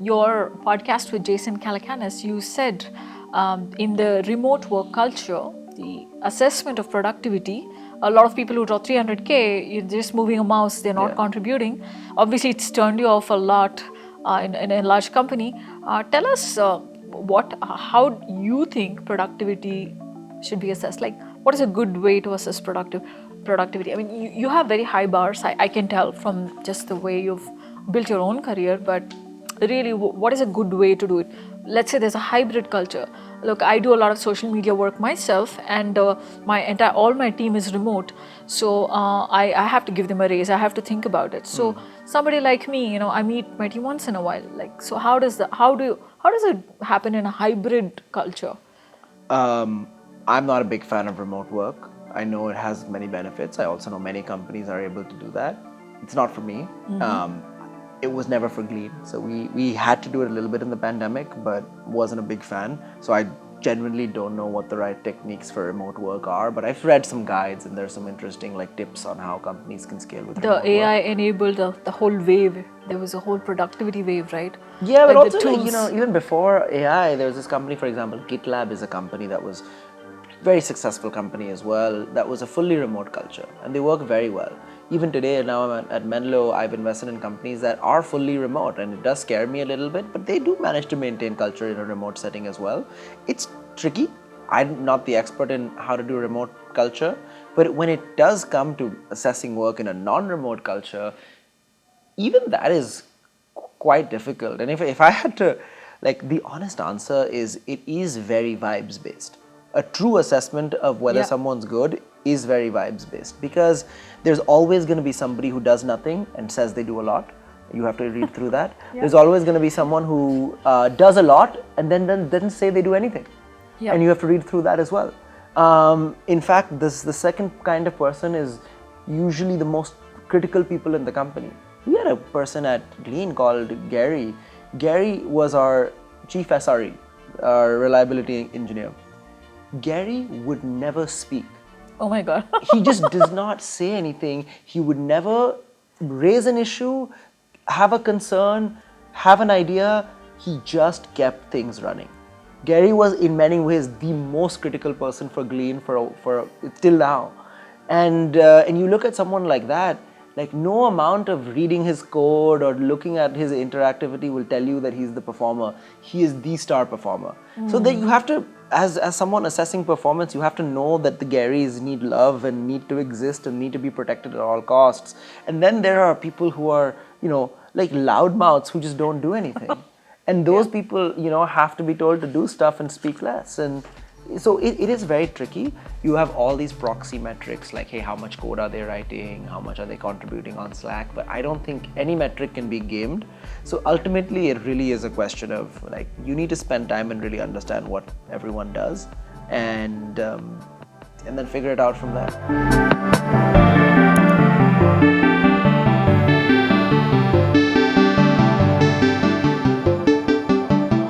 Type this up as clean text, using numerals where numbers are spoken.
your podcast with Jason Calacanis, you said in the remote work culture, the assessment of productivity, a lot of people who draw 300K, you're just moving a mouse, they're not contributing. Obviously, it's turned you off a lot in a large company. Tell us how you think productivity should be assessed. Like, what is a good way to assess productivity? I mean, you have very high bars, I can tell from just the way you've built your own career, but really, what is a good way to do it? Let's say there's a hybrid culture. Look, I do a lot of social media work myself, and all my team is remote. So I have to give them a raise. I have to think about it. So somebody like me, I meet my team once in a while. Like, so how does it happen in a hybrid culture? I'm not a big fan of remote work. I know it has many benefits. I also know many companies are able to do that. It's not for me. It was never for Glean. So we had to do it a little bit in the pandemic, but wasn't a big fan. So I genuinely don't know what the right techniques for remote work are, but I've read some guides and there's some interesting tips on how companies can scale with remote work. The AI enabled the whole wave. There was a whole productivity wave, right? Yeah, but also even before AI, there was this company, for example, GitLab is a company that was very successful company as well, that was a fully remote culture, and they work very well. Even today, now I'm at Menlo, I've invested in companies that are fully remote, and it does scare me a little bit, but they do manage to maintain culture in a remote setting as well. It's tricky. I'm not the expert in how to do remote culture, but when it does come to assessing work in a non-remote culture, even that is quite difficult. And if I had to, the honest answer is it is very vibes based. A true assessment of whether someone's good is very vibes based, because there's always going to be somebody who does nothing and says they do a lot. You have to read through that. There's always going to be someone who does a lot and then doesn't say they do anything. And you have to read through that as well. In fact, the second kind of person is usually the most critical people in the company. We had a person at Glean called Gary. Gary was our chief SRE, our reliability engineer. Gary would never speak. Oh my God. He just does not say anything. He would never raise an issue, have a concern, have an idea. He just kept things running. Gary was in many ways the most critical person for Glean for till now. And you look at someone like that, no amount of reading his code or looking at his interactivity will tell you that he's the performer. He is the star performer. So that you have to, as someone assessing performance, you have to know that the Garys need love and need to exist and need to be protected at all costs. And then there are people who are, like loudmouths who just don't do anything. And those people, have to be told to do stuff and speak less. And so it is very tricky. You have all these proxy metrics like, hey, how much code are they writing? How much are they contributing on Slack? But I don't think any metric can be gamed. So ultimately, it really is a question of you need to spend time and really understand what everyone does and then figure it out from there.